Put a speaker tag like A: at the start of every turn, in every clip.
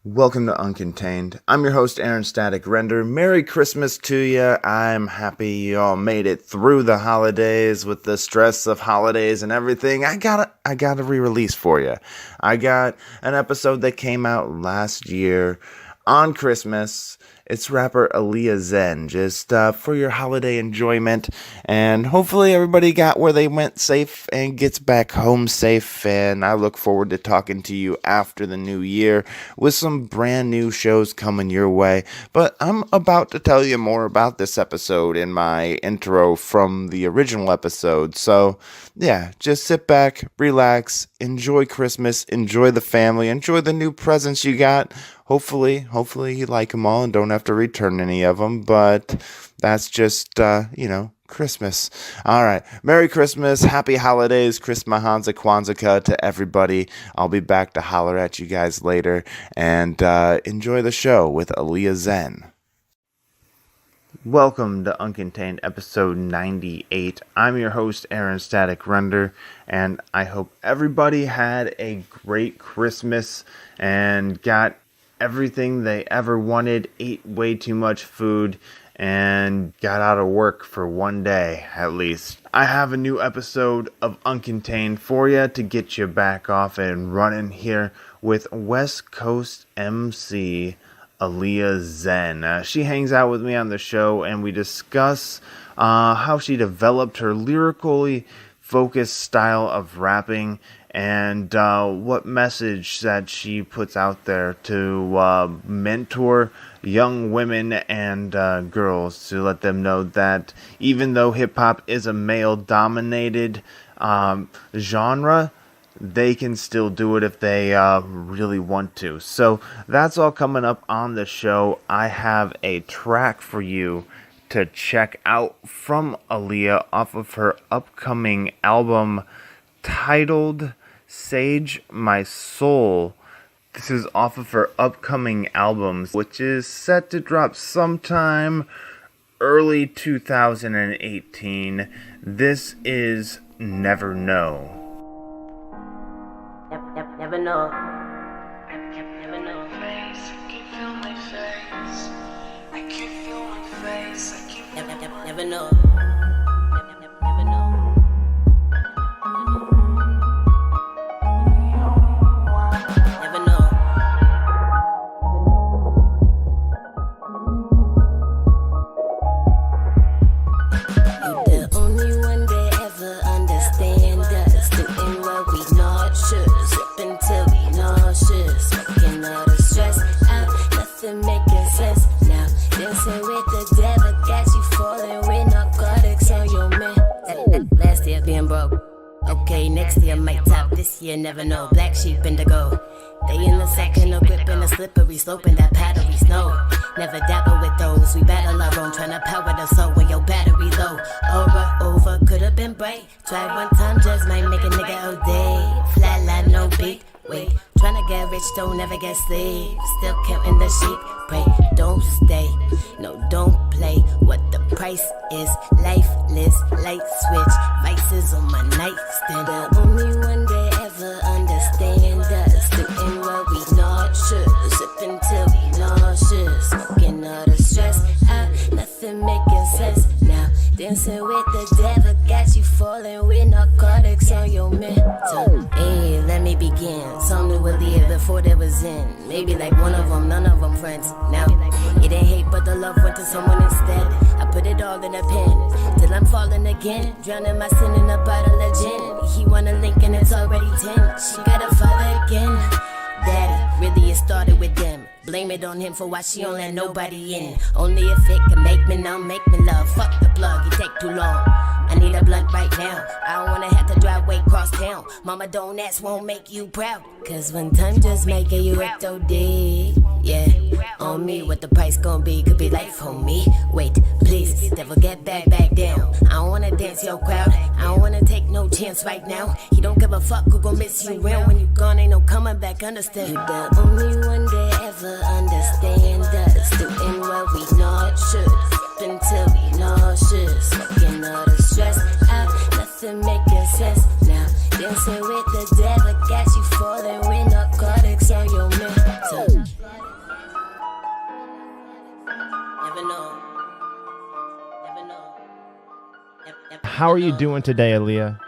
A: Welcome to Uncontained. I'm your host, Aaron Static Render. Merry Christmas to you. I'm happy you all made it through the holidays with the stress of holidays and everything. I got a re-release for you. I got an episode that came out last year on Christmas. It's rapper Alia Zin, just for your holiday enjoyment, and hopefully everybody got where they went safe and gets back home safe, and I look forward to talking to you after the new year with some brand new shows coming your way. But I'm about to tell you more about this episode in my intro from the original episode, so yeah, just sit back, relax, enjoy Christmas, enjoy the family, enjoy the new presents you got. Hopefully you like them all and don't have to return any of them, but that's just, Christmas. All right. Merry Christmas. Happy holidays. Chris Mahanza Kwanzaa to everybody. I'll be back to holler at you guys later, and enjoy the show with Alia Zin. Welcome to Uncontained episode 98. I'm your host, Aaron Static Render, and I hope everybody had a great Christmas and got everything they ever wanted, ate way too much food, and got out of work for one day at least. I have a new episode of Uncontained for you to get you back off and running here with West Coast MC Alia Zin. She hangs out with me on the show and we discuss how she developed her lyrically focused style of rapping and what message that she puts out there to mentor young women and girls, to let them know that even though hip-hop is a male-dominated genre, they can still do it if they really want to. So that's all coming up on the show. I have a track for you to check out from Alia off of her upcoming album titled Sage My Soul. This is off of her upcoming album, which is set to drop sometime early 2018. This is Never Know.
B: Never know. Never know. Never know. Next year might top, this year never know. Black sheep indigo. They in the sack and a grip and a slippery slope in that powdery snow. Never dabble with those. We battle our own, tryna power the soul when your battery low. Over, could've been bright. Try one time, just might make a nigga all day. Flatline, no beat. Wait, tryna get rich, don't never get sleep. Still counting the sheep. Pray, don't stay. No, don't play. What the price is, lifeless, light switch. Vices on my nightstand. The only one they ever understand us. Doing what we not should. Sipping till we nauseous. Smoking all the stress out. Nothing making sense now. Dancing with the devil. Got you falling with narcotics on your mental. Hey, let me begin. Some new Alia before there was in. Maybe like one of them, none of them friends. Now, it ain't hate, but the love went to someone instead. I put it all in a pen, till I'm falling again. Drowning my sin in a bottle of gin. He wanna link and it's already 10. She got a father again. Daddy, really it started with them. Blame it on him for why she don't let nobody in. Only if it can make me numb, make me love. Fuck the plug, it take too long. I need a blunt right now. I don't wanna have to drive way across town. Mama, don't ask, won't make you proud. Cause when time just make it, you up so deep. Yeah, on me, what the price gon' be? Could be life, homie. Wait, please, devil, get back down. I don't wanna dance your crowd. I don't wanna take no chance right now. He don't give a fuck who gon' miss you around. When you gone, ain't no coming back, understand. You the only one they ever understand us. Doing what we not should. Until we nauseous. Smoking all the stress out. Nothing making sense now. Dancing with the devil. Got you falling with narcotics on your mental.
A: How are you doing today, Aaliyah?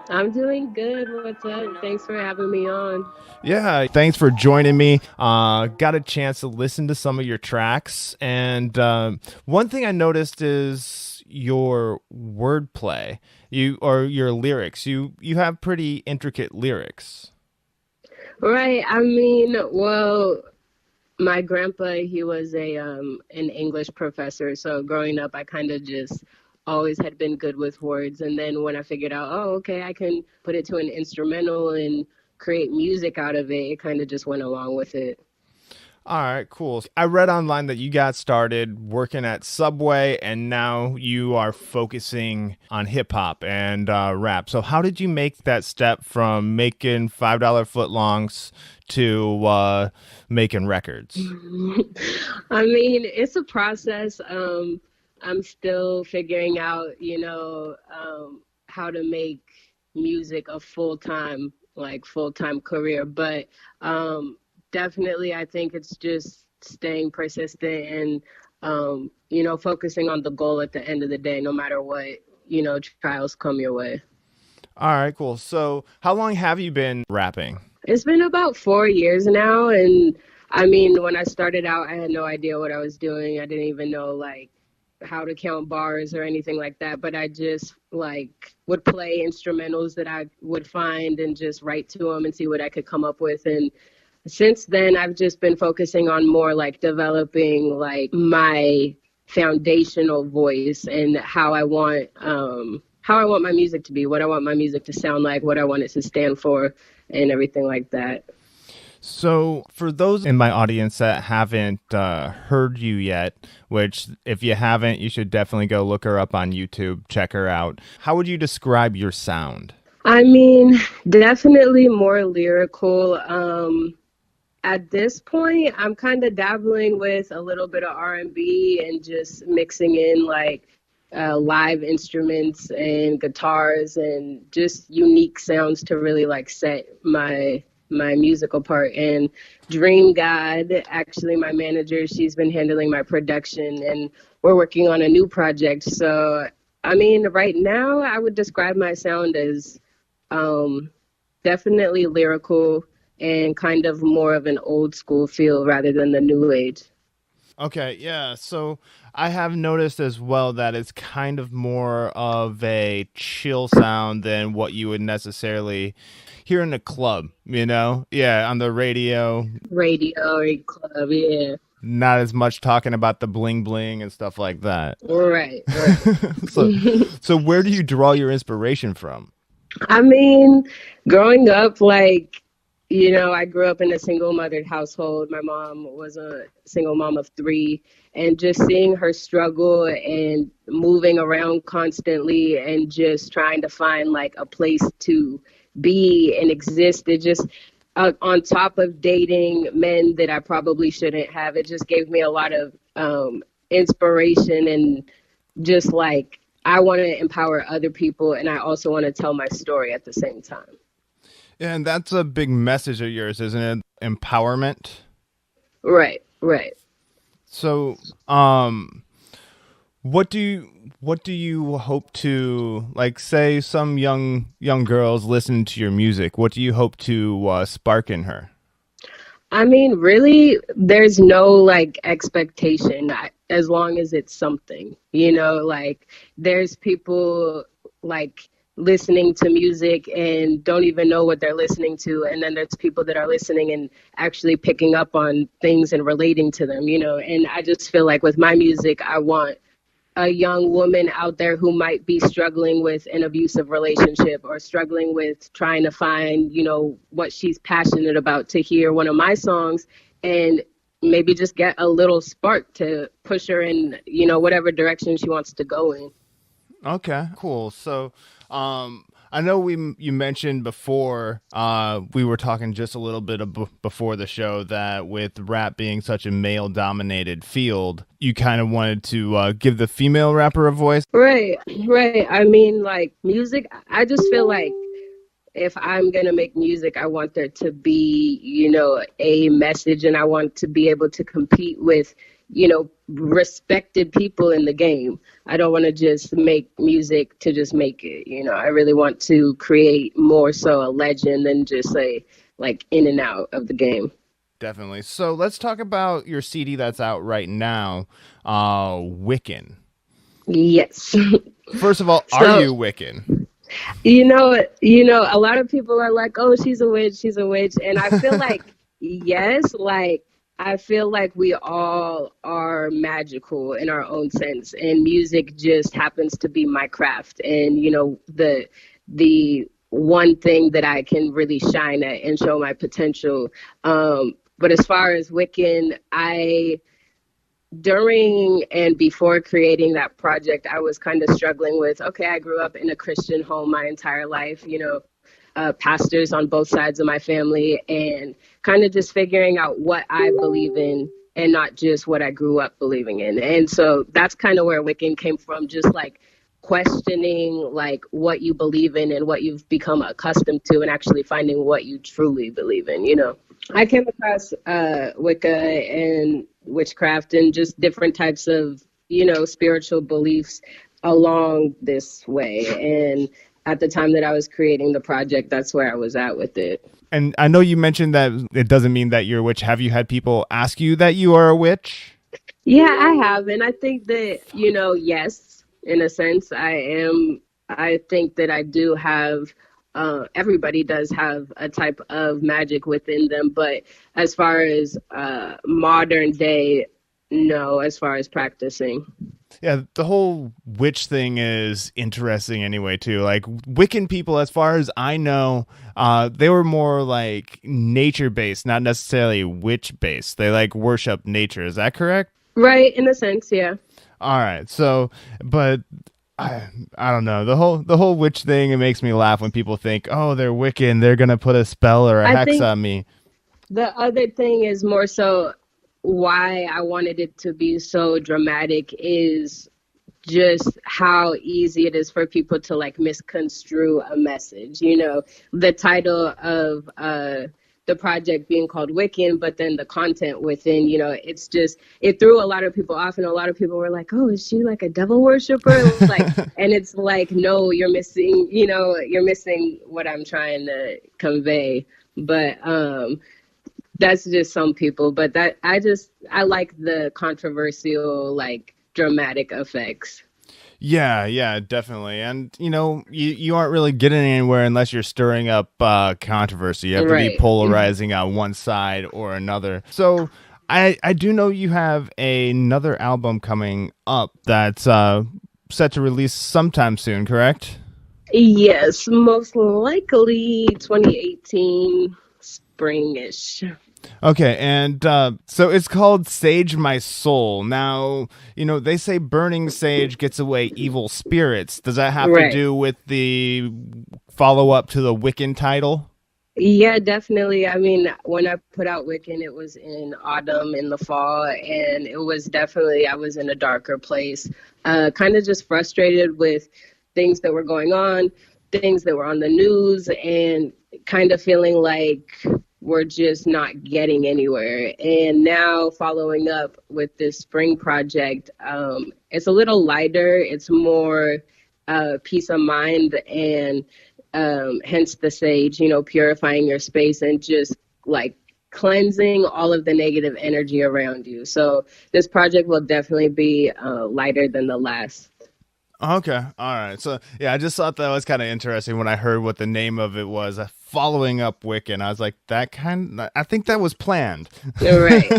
C: I'm doing good. What's up? Thanks for having me on.
A: Yeah, thanks for joining me. Got a chance to listen to some of your tracks, and one thing I noticed is your wordplay. You or your lyrics. You have pretty intricate lyrics.
C: Right. I mean, well, my grandpa, he was an English professor, so growing up I kind of just always had been good with words. And then when I figured out, oh, okay, I can put it to an instrumental and create music out of it, it kind of just went along with it.
A: All right, cool. I read online that you got started working at Subway and now you are focusing on hip hop and rap. So, how did you make that step from making $5 footlongs to making records?
C: I mean, it's a process. I'm still figuring out, how to make music a full time career. But definitely, I think it's just staying persistent and, focusing on the goal at the end of the day, no matter what, trials come your way.
A: All right, cool. So, how long have you been rapping?
C: It's been about 4 years now, and I mean, when I started out, I had no idea what I was doing. I didn't even know like how to count bars or anything like that, but I just like would play instrumentals that I would find and just write to them and see what I could come up with. And since then, I've just been focusing on more like developing like my foundational voice and how I want my music to be, what I want my music to sound like, what I want it to stand for, and everything like that.
A: So, for those in my audience that haven't heard you yet, which if you haven't, you should definitely go look her up on YouTube, check her out. How would you describe your sound?
C: I mean, definitely more lyrical. At this point, I'm kind of dabbling with a little bit of R&B and just mixing in like live instruments and guitars and just unique sounds to really like set my musical part. And Dream God, actually my manager, she's been handling my production and we're working on a new project. So I mean, right now I would describe my sound as definitely lyrical and kind of more of an old school feel rather than the new age.
A: Okay, yeah. So I have noticed as well that it's kind of more of a chill sound than what you would necessarily hear in a club, you know? Yeah, on the radio.
C: Radio or club, yeah.
A: Not as much talking about the bling bling and stuff like that.
C: Right, right.
A: so, so where do you draw your inspiration from?
C: I mean, growing up, like, I grew up in a single mothered household. My mom was a single mom of three, and just seeing her struggle and moving around constantly and just trying to find like a place to be and exist. It just, on top of dating men that I probably shouldn't have, it just gave me a lot of inspiration and just like, I want to empower other people and I also want to tell my story at the same time.
A: Yeah, and that's a big message of yours, isn't it? Empowerment.
C: Right, right.
A: So, what do you hope to like? Say some young girls listen to your music. What do you hope to spark in her?
C: I mean, really, there's no like expectation as long as it's something, like there's people like listening to music and don't even know what they're listening to. And then there's people that are listening and actually picking up on things and relating to them, and I just feel like with my music, I want a young woman out there who might be struggling with an abusive relationship or struggling with trying to find, what she's passionate about to hear one of my songs and maybe just get a little spark to push her in, whatever direction she wants to go in.
A: Okay, cool. So, I know you mentioned before we were talking just a little bit before the show that with rap being such a male dominated field, you kind of wanted to give the female rapper a voice.
C: Right, right. I mean, like music, I just feel like if I'm going to make music, I want there to be, a message and I want to be able to compete with respected people in the game. I don't want to just make music to just make it. I really want to create more so a legend than just a like in and out of the game.
A: Definitely. So let's talk about your CD that's out right now, Wiccan.
C: Yes.
A: First of all, are
C: So
A: you Wiccan?
C: a lot of people are like, "Oh, she's a witch," and I feel like yes, like I feel like we all are magical in our own sense, and music just happens to be my craft, and the one thing that I can really shine at and show my potential. But as far as Wiccan, I during and before creating that project, I was kind of struggling with, okay, I grew up in a Christian home my entire life, pastors on both sides of my family, and kind of just figuring out what I believe in and not just what I grew up believing in. And so that's kind of where Wiccan came from, just like questioning like what you believe in and what you've become accustomed to and actually finding what you truly believe in. I came across Wicca and witchcraft and just different types of, spiritual beliefs along this way. And at the time that I was creating the project, that's where I was at with it.
A: And I know you mentioned that it doesn't mean that you're a witch. Have you had people ask you that you are a witch?
C: Yeah, I have. And I think that, yes, in a sense, I am. I think that I do have, everybody does have a type of magic within them. But as far as modern day, no, as far as practicing.
A: Yeah, the whole witch thing is interesting anyway, too. Like, Wiccan people, as far as I know, they were more like nature based, not necessarily witch based. They like worship nature. Is that correct?
C: Right, in a sense, yeah.
A: All right. So, but I don't know. The whole witch thing, it makes me laugh when people think, "Oh, they're Wiccan, they're going to put a spell or a
C: I
A: hex
C: think
A: on me."
C: the other thing is more so why I wanted it to be so dramatic is just how easy it is for people to like misconstrue a message. The title of the project being called Wiccan, but then the content within, it's just it threw a lot of people off, and a lot of people were like, "Oh, is she like a devil worshiper?" Like, and it's like, no, you're missing what I'm trying to convey. But that's just some people. But that I like the controversial, like dramatic effects.
A: Yeah, yeah, definitely. And you aren't really getting anywhere unless you're stirring up controversy. You have to be
C: Right.
A: polarizing on one side or another. So I do know you have another album coming up that's set to release sometime soon, correct?
C: Yes, most likely 2018 springish.
A: Okay, and so it's called Sage My Soul. Now, they say burning sage gets away evil spirits. Does that have to
C: Right.
A: do with the follow up to the Wiccan title?
C: Yeah, definitely. I mean, when I put out Wiccan, it was in autumn, in the fall, and it was definitely, I was in a darker place, kind of just frustrated with things that were going on, things that were on the news, and kind of feeling like we're just not getting anywhere. And now, following up with this spring project, it's a little lighter, it's more peace of mind, and hence the sage, purifying your space and just like cleansing all of the negative energy around you. So this project will definitely be lighter than the last.
A: Okay, all right. So yeah, I just thought that was kind of interesting when I heard what the name of it was. Following up Wiccan, I was like, I think that was planned.
C: Right.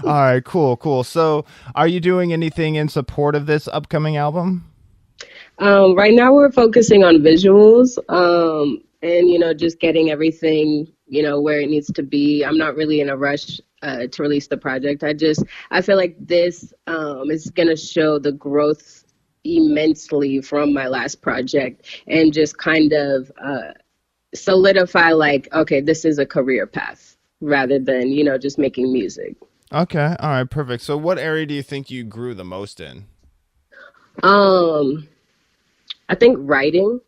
A: All right, cool, cool. So, are you doing anything in support of this upcoming album?
C: Right now we're focusing on visuals, and just getting everything where it needs to be. I'm not really in a rush to release the project. I feel like this is gonna show the growth immensely from my last project, and just kind of solidify like, okay, this is a career path rather than just making music.
A: Okay, all right, perfect. So, what area do you think you grew the most in?
C: um I think writing.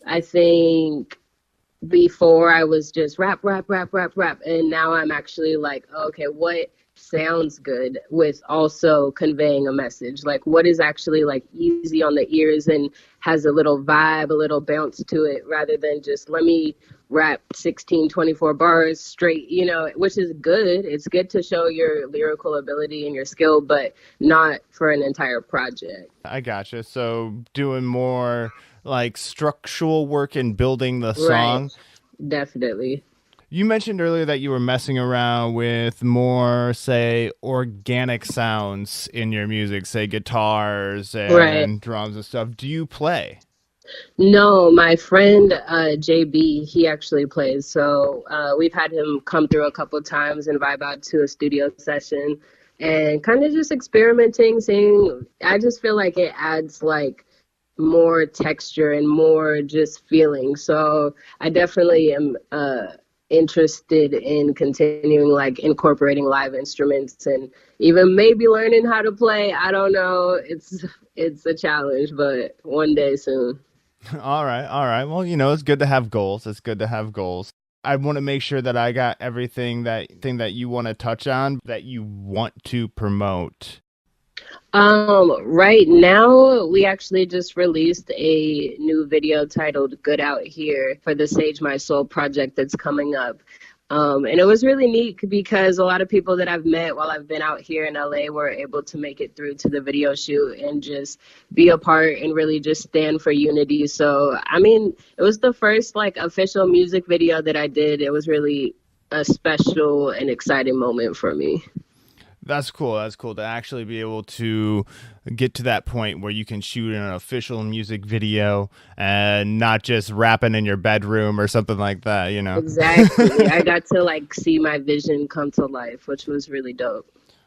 C: I think before I was just rap, rap, rap, rap, rap. And now I'm actually like, okay, what sounds good with also conveying a message? Like, what is actually like easy on the ears and has a little vibe, a little bounce to it, rather than just let me rap 16, 24 bars straight, which is good. It's good to show your lyrical ability and your skill, but not for an entire project.
A: I gotcha. So doing more like structural work and building the
C: Right.
A: song.
C: Definitely.
A: You mentioned earlier that you were messing around with more, say, organic sounds in your music, say guitars
C: Right.
A: and drums and stuff. Do you play?
C: No, my friend JB, he actually plays. So we've had him come through a couple times and vibe out to a studio session and kind of just experimenting, seeing. I just feel like it adds like more texture and more just feeling. So I definitely am interested in continuing like incorporating live instruments and even maybe learning how to play. I don't know. It's a challenge, but one day soon.
A: All right, all right. Well, it's good to have goals. It's good to have goals. I want to make sure that I got everything that thing that you want to touch on that you want to promote.
C: Right now we actually just released a new video titled Good Out Here for the Sage My Soul project that's coming up. And it was really neat because a lot of people that I've met while I've been out here in LA were able to make it through to the video shoot and just be a part and really just stand for unity. So, I mean, it was the first like official music video that I did. It was really a special and exciting moment for me.
A: That's cool. That's cool to actually be able to get to that point where you can shoot an official music video and not just rapping in your bedroom or something like that.
C: Exactly. I got to like see my vision come to life, which was really dope.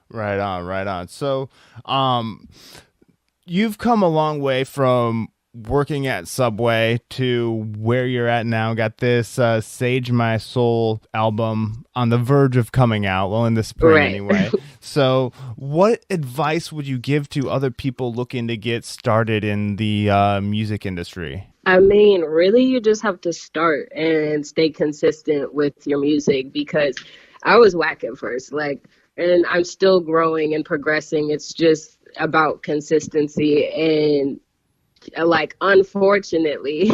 A: Right on, right on. So, you've come a long way from working at Subway to where you're at now. Got this Sage My Soul album on the verge of coming out, well, in the spring
C: Right.
A: anyway. So, what advice would you give to other people looking to get started in the music industry?
C: I mean, really, you just have to start and stay consistent with your music because I was whack at first, like, and I'm still growing and progressing. It's just about consistency and like unfortunately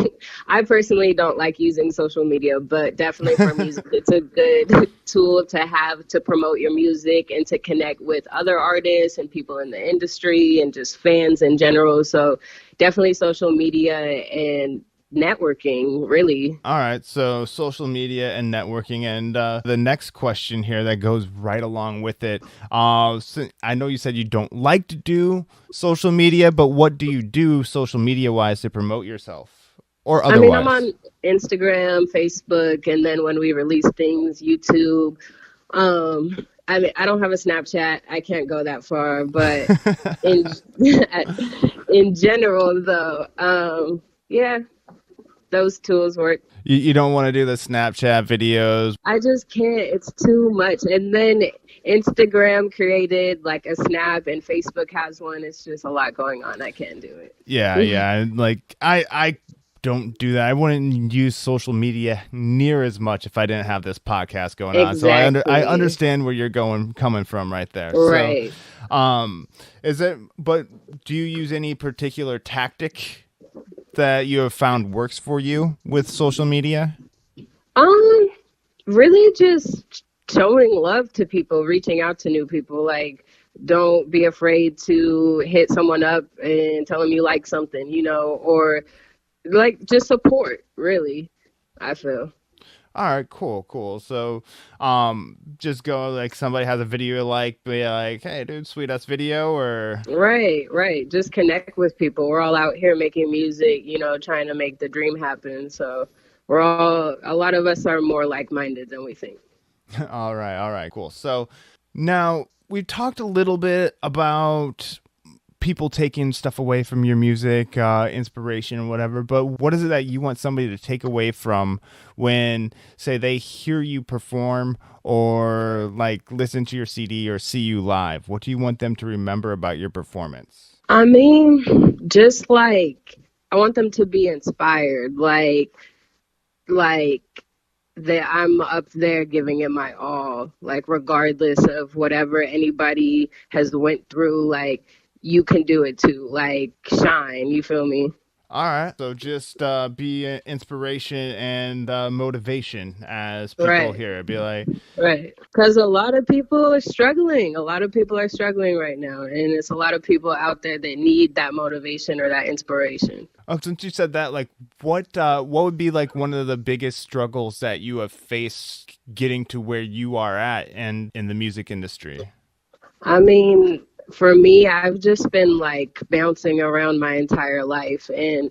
C: I personally don't like using social media, but definitely for music it's a good tool to have to promote your music and to connect with other artists and people in the industry and just fans in general. So definitely social media and networking, really.
A: All right, so social media and networking, and the next question here that goes right along with it. So I know you said you don't like to do social media, but what do you do social media wise to promote yourself or
C: I mean, I'm
A: otherwise?
C: on Instagram, Facebook, and then when we release things, YouTube. I mean, I don't have a Snapchat. I can't go that far, but in in general, though, yeah, those tools work.
A: You don't want to do the Snapchat videos.
C: I just can't. It's too much. And then Instagram created like a Snap, and Facebook has one. It's just a lot going on. I can't do
A: Yeah,
C: it.
A: yeah. Like I don't do that. I wouldn't use social media near as much if I didn't have this podcast going on. So I
C: Exactly.
A: understand where you're coming from right there. So,
C: Right.
A: is it? But do you use any particular tactic that you have found works for you with social media?
C: Um, Really just showing love to people, reaching out to new people. Like, don't be afraid to hit someone up and tell them you like something, or like just support, really, I feel.
A: All right, cool, cool. So, just go like somebody has a video you like, be like, hey, dude, sweet ass video, or
C: Right, right. Just connect with people. We're all out here making music, trying to make the dream happen. So a lot of us are more like-minded than we think.
A: all right, cool. So now we've talked a little bit about people taking stuff away from your music, inspiration and whatever, but what is it that you want somebody to take away from when, say, they hear you perform or like listen to your CD or see you live? What do you want them to remember about your performance?
C: I mean, just like I want them to be inspired. Like like that I'm up there giving it my all, like regardless of whatever anybody has went through, like you can do it too. Like shine, you feel me?
A: All right. So just be an inspiration and motivation as people
C: Right.
A: hear it. Be like,
C: Right. Because a lot of people are struggling. A lot of people are struggling right now. And it's a lot of people out there that need that motivation or that inspiration.
A: oh, since you said that, like, what would be like one of the biggest struggles that you have faced getting to where you are at and in the music industry?
C: I mean, for me, I've just been like bouncing around my entire life. And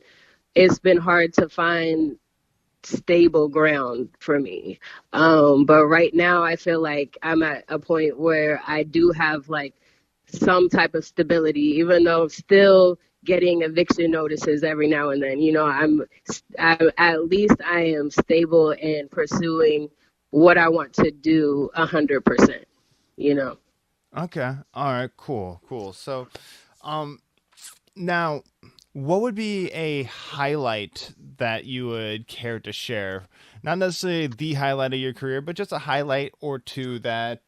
C: it's been hard to find stable ground for me. But right now, I feel like I'm at a point where I do have like some type of stability, even though I'm still getting eviction notices every now and then. You know, I at least I am stable and pursuing what I want to do 100%. You know.
A: Okay. All right. Cool. Cool. So, um, now, what would be a highlight that you would care to share? Not necessarily the highlight of your career, but just a highlight or two that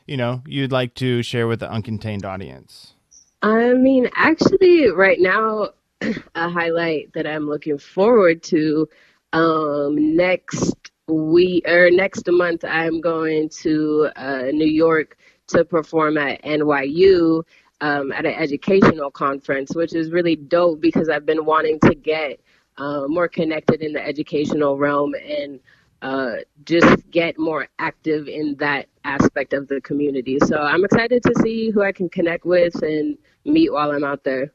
A: you'd like to share with the Uncontained audience.
C: I mean, actually, right now, a highlight that I'm looking forward to next week or next month, I'm going to New York to perform at NYU at an educational conference, which is really dope because I've been wanting to get more connected in the educational realm and just get more active in that aspect of the community. So I'm excited to see who I can connect with and meet while I'm out there.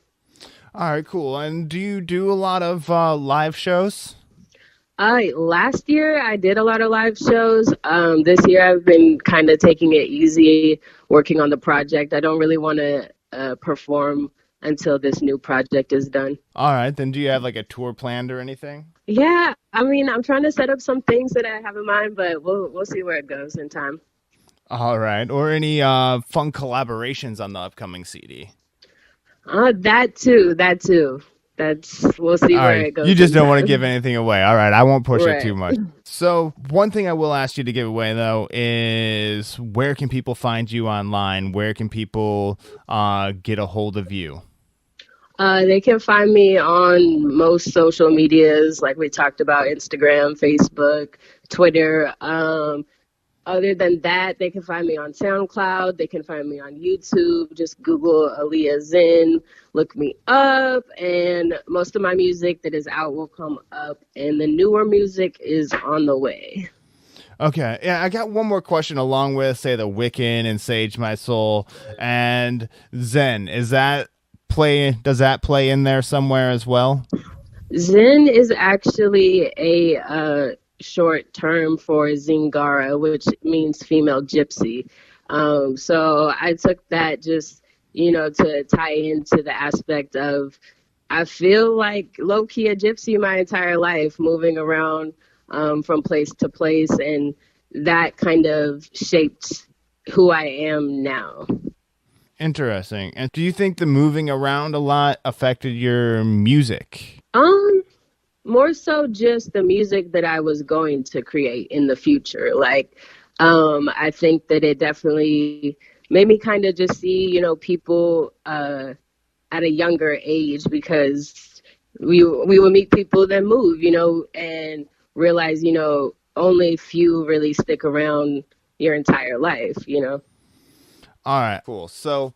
A: All right, cool. And do you do a lot of live shows?
C: Last year I did a lot of live shows. This year I've been kind of taking it easy, working on the project. I don't really want to perform until this new project is done.
A: All right, then do you have like a tour planned or anything?
C: Yeah, I mean, I'm trying to set up some things that I have in mind, but we'll see where it goes in time.
A: All right, or any fun collaborations on the upcoming CD?
C: That too, that too. That's we'll see
A: All
C: where
A: right,
C: it
A: you
C: goes
A: just
C: in
A: don't want to give
C: time.
A: anything away. All right, I won't push it too
C: Right.
A: much. So, one thing I will ask you to give away though is where can people find you online? Where can people get a hold of you?
C: They can find me on most social medias, like we talked about, Instagram, Facebook, Twitter. Other than that, they can find me on SoundCloud. They can find me on YouTube. Just Google Alia Zin, look me up, and most of my music that is out will come up, and the newer music is on the way.
A: Okay, yeah, I got one more question along with say the Wiccan and Sage My Soul and Zen. Is that play? Does that play in there somewhere as well?
C: Zen is actually a short term for Zingara, which means female gypsy. So I took that just, to tie into the aspect of I feel like low key a gypsy my entire life, moving around from place to place, and that kind of shaped who I am now.
A: Interesting. And do you think the moving around a lot affected your music?
C: Um, More so just the music that I was going to create in the future. Like, I think that it definitely made me kind of just see, people at a younger age because we would meet people that move, and realize, only few really stick around your entire life.
A: All right, cool. So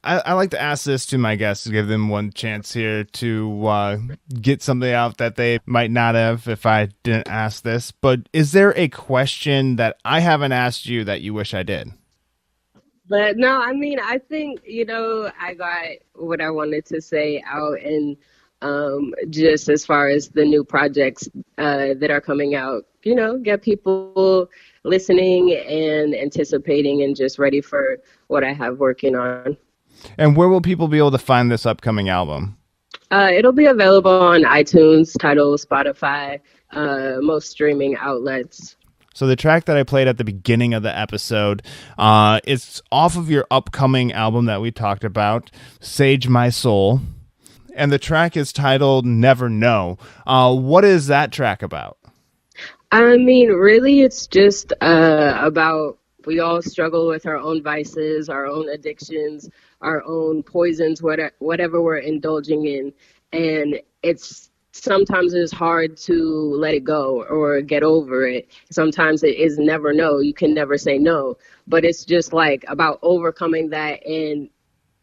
A: I like to ask this to my guests to give them one chance here to get something out that they might not have if I didn't ask this. But is there a question that I haven't asked you that you wish I did?
C: But no, I mean, I think, I got what I wanted to say out and just as far as the new projects that are coming out, get people listening and anticipating and just ready for what I have working on.
A: And where will people be able to find this upcoming album?
C: It'll be available on iTunes, Tidal, Spotify, most streaming outlets.
A: So the track that I played at the beginning of the episode, it's off of your upcoming album that we talked about, Sage My Soul. And the track is titled Never Know. What is that track about?
C: I mean, really, it's just about we all struggle with our own vices, our own addictions, our own poisons, whatever we're indulging in. And it's sometimes it's hard to let it go or get over it. Sometimes it is never no. You can never say no. But it's just like about overcoming that and,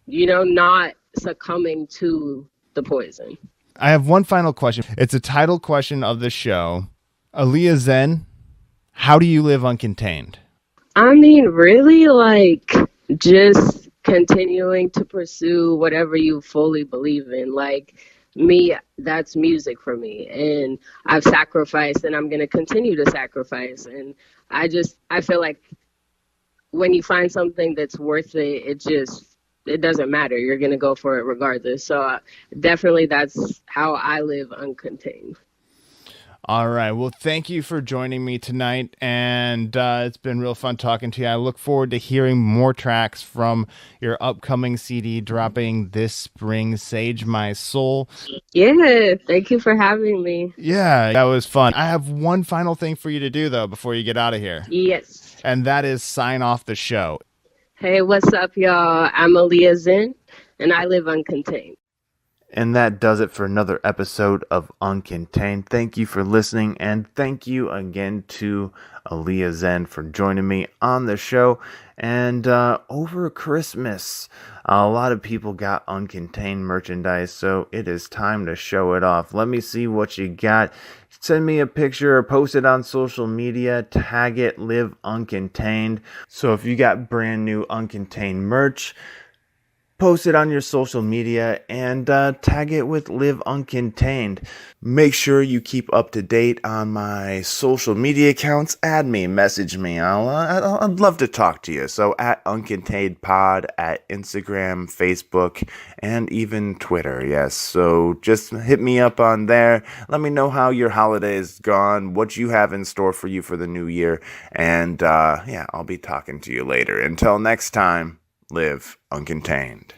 C: not succumbing to the poison.
A: I have one final question. It's a title question of the show. Alia Zin, how do you live uncontained?
C: I mean, really, like, just continuing to pursue whatever you fully believe in. Like, me, that's music for me. And I've sacrificed and I'm going to continue to sacrifice. And I feel like when you find something that's worth it, it doesn't matter. You're going to go for it regardless. So definitely that's how I live uncontained.
A: All right. Well, thank you for joining me tonight. And it's been real fun talking to you. I look forward to hearing more tracks from your upcoming CD dropping this spring, Sage My Soul.
C: Yeah. Thank you for having me.
A: Yeah, that was fun. I have one final thing for you to do, though, before you get out of here.
C: Yes.
A: And that is sign off the show.
C: Hey, what's up, y'all? I'm Alia Zin, and I live uncontained.
A: And that does it for another episode of Uncontained. Thank you for listening, and thank you again to Alia Zin for joining me on the show. And over Christmas, a lot of people got Uncontained merchandise, so it is time to show it off. Let me see what you got. Send me a picture or post it on social media. Tag it, Live Uncontained. So if you got brand new Uncontained merch, post it on your social media and tag it with Live Uncontained. Make sure you keep up to date on my social media accounts. Add me, message me. I'd love to talk to you. So at Uncontained Pod at Instagram, Facebook, and even Twitter. Yes. So just hit me up on there. Let me know how your holiday is gone, what you have in store for you for the new year, and I'll be talking to you later. Until next time. Live Uncontained.